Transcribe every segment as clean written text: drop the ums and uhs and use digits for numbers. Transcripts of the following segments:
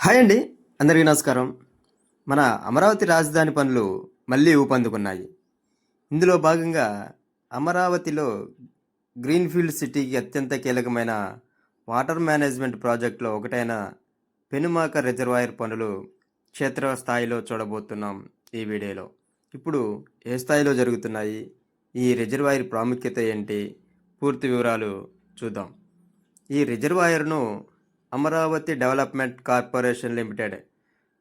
Hi అండి, అందరికీ నమస్కారం. మన అమరావతి రాజధాని పనులు మళ్ళీ ఊపందుకున్నాయి. ఇందులో భాగంగా అమరావతిలో గ్రీన్ఫీల్డ్ సిటీకి అత్యంత కీలకమైన వాటర్ మేనేజ్మెంట్ ప్రాజెక్టులో ఒకటైన పెనుమాక రిజర్వాయర్ పనులు క్షేత్రస్థాయిలో చూడబోతున్నాం ఈ వీడియోలో. ఇప్పుడు ఏ స్థాయిలో జరుగుతున్నాయి, ఈ రిజర్వాయర్ ప్రాముఖ్యత ఏంటి, పూర్తి వివరాలు చూద్దాం. ఈ రిజర్వాయర్ను అమరావతి డెవలప్మెంట్ కార్పొరేషన్ లిమిటెడ్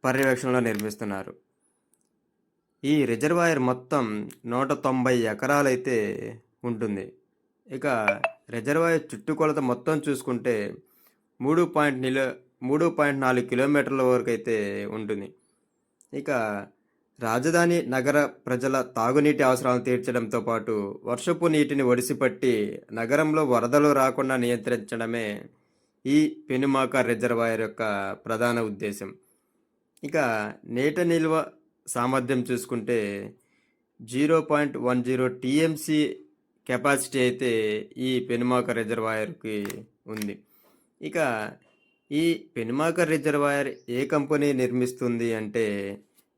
పర్యవేక్షణలో నిర్మిస్తున్నారు. ఈ రిజర్వాయర్ మొత్తం 190 ఎకరాలైతే ఉంటుంది. ఇక రిజర్వాయర్ చుట్టుకొలత మొత్తం చూసుకుంటే 3.4 కిలోమీటర్ల వరకు అయితే ఉంటుంది. ఇక రాజధాని నగర ప్రజల తాగునీటి అవసరాలను తీర్చడంతో పాటు వర్షపు నీటిని ఒడిసిపట్టి నగరంలో వరదలు రాకుండా నియంత్రించడమే ఈ పెనుమాక రిజర్వాయర్ యొక్క ప్రధాన ఉద్దేశం. ఇక నీటి నిల్వ సామర్థ్యం చూసుకుంటే 0.10 టీఎంసీ కెపాసిటీ అయితే ఈ పెనుమాక రిజర్వాయర్కి ఉంది. ఇక ఈ పెనుమాక రిజర్వాయర్ ఏ కంపెనీ నిర్మిస్తుంది అంటే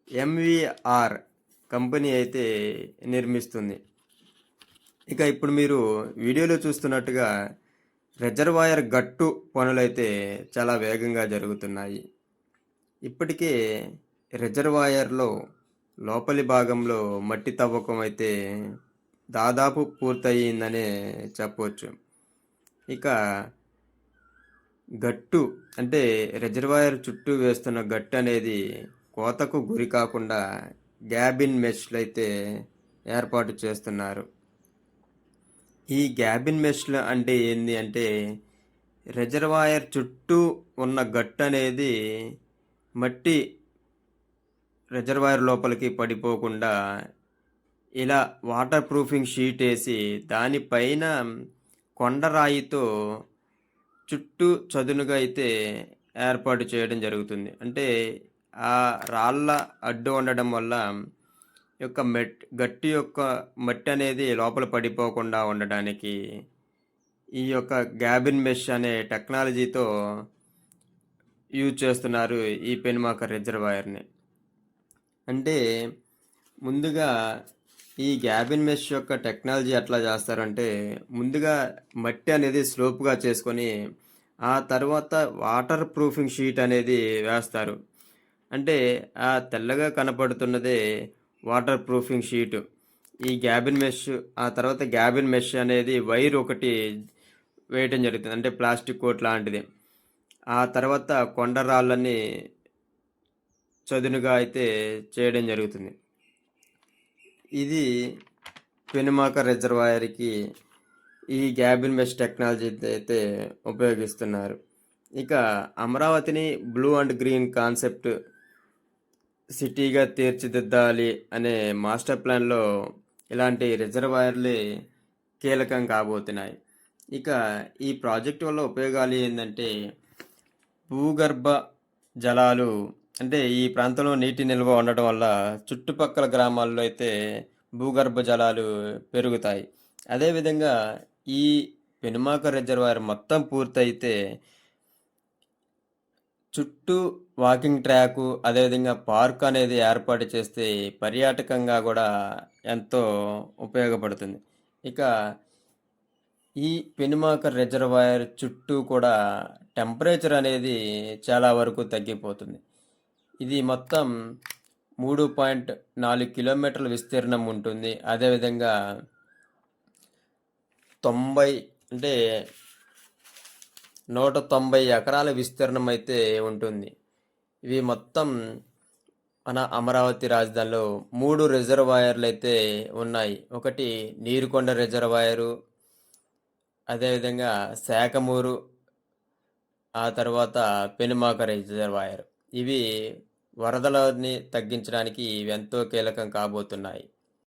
ఎంవీఆర్ కంపెనీ అయితే నిర్మిస్తుంది. ఇక ఇప్పుడు మీరు వీడియోలో చూస్తున్నట్టుగా రిజర్వాయర్ గట్టు పనులైతే చాలా వేగంగా జరుగుతున్నాయి. ఇప్పటికే రిజర్వాయర్లో లోపలి భాగంలో మట్టి తవ్వకం అయితే దాదాపు పూర్తయిందనే చెప్పవచ్చు. ఇక గట్టు అంటే రిజర్వాయర్ చుట్టూ వేస్తున్న గట్టు అనేది కోతకు గురి కాకుండా గ్యాబిన్ మెష్లు అయితే ఏర్పాటు చేస్తున్నారు. ఈ గ్యాబిన్ మెష్లు అంటే ఏంది అంటే రిజర్వాయర్ చుట్టూ ఉన్న గట్టు అనేది మట్టి రిజర్వాయర్ లోపలికి పడిపోకుండా ఇలా వాటర్ ప్రూఫింగ్ షీట్ వేసి దానిపైన కొండరాయితో చుట్టూ చదునుగా అయితే ఏర్పాటు చేయడం జరుగుతుంది. అంటే ఆ రాళ్ళ అడ్డు ఉండడం వల్ల యొక్క గట్టి యొక్క మట్టి అనేది లోపల పడిపోకుండా ఉండడానికి ఈ యొక్క గ్యాబిన్ మెష్ అనే టెక్నాలజీతో యూజ్ చేస్తున్నారు ఈ పెనుమాక రిజర్వాయర్ని. అంటే ముందుగా ఈ గ్యాబిన్ మెష్ యొక్క టెక్నాలజీ ఎట్లా చేస్తారంటే ముందుగా మట్టి అనేది స్లోప్గా చేసుకొని ఆ తర్వాత వాటర్ ప్రూఫింగ్ షీట్ అనేది వేస్తారు. అంటే ఆ తెల్లగా కనపడుతున్నదే వాటర్ ప్రూఫింగ్ షీటు, ఈ గ్యాబిన్ మెష్. ఆ తర్వాత గ్యాబిన్ మెష్ అనేది వైర్ ఒకటి వేయటం జరుగుతుంది, అంటే ప్లాస్టిక్ కోట్ లాంటిది. ఆ తర్వాత కొండరాళ్ళని చదునుగా అయితే చేయడం జరుగుతుంది. ఇది పెనుమాక రిజర్వాయర్కి ఈ గ్యాబిన్ మెష్ టెక్నాలజీ అయితే ఉపయోగిస్తున్నారు. ఇక అమరావతిని బ్లూ అండ్ గ్రీన్ కాన్సెప్ట్ సిటీగా తీర్చిదిద్దాలి అనే మాస్టర్ ప్లాన్లో ఇలాంటి రిజర్వాయర్లే కీలకం కాబోతున్నాయి. ఇక ఈ ప్రాజెక్ట్ వల్ల ఉపయోగాలు ఏంటంటే భూగర్భ జలాలు, అంటే ఈ ప్రాంతంలో నీటి నిల్వ ఉండడం వల్ల చుట్టుపక్కల గ్రామాల్లో అయితే భూగర్భ జలాలు పెరుగుతాయి. అదేవిధంగా ఈ పెనుమాక రిజర్వాయర్ మొత్తం పూర్తయితే చుట్టూ వాకింగ్ ట్రాకు, అదేవిధంగా పార్క్ అనేది ఏర్పాటు చేస్తే పర్యాటకంగా కూడా ఎంతో ఉపయోగపడుతుంది. ఇక ఈ పెనుమాక రిజర్వాయర్ చుట్టూ కూడా టెంపరేచర్ అనేది చాలా వరకు తగ్గిపోతుంది. ఇది మొత్తం 3.4 కిలోమీటర్ల విస్తీర్ణం ఉంటుంది. అదేవిధంగా 90 అంటే 190 ఎకరాల విస్తీర్ణం అయితే ఉంటుంది. ఇవి మొత్తం మన అమరావతి రాజధానిలో 3 రిజర్వాయర్లు అయితే ఉన్నాయి. ఒకటి నీరుకొండ రిజర్వాయరు, అదేవిధంగా శాఖమూరు, ఆ తర్వాత పెనుమాక రిజర్వాయర్. ఇవి వరదలని తగ్గించడానికి ఇవి ఎంతో కీలకం కాబోతున్నాయి.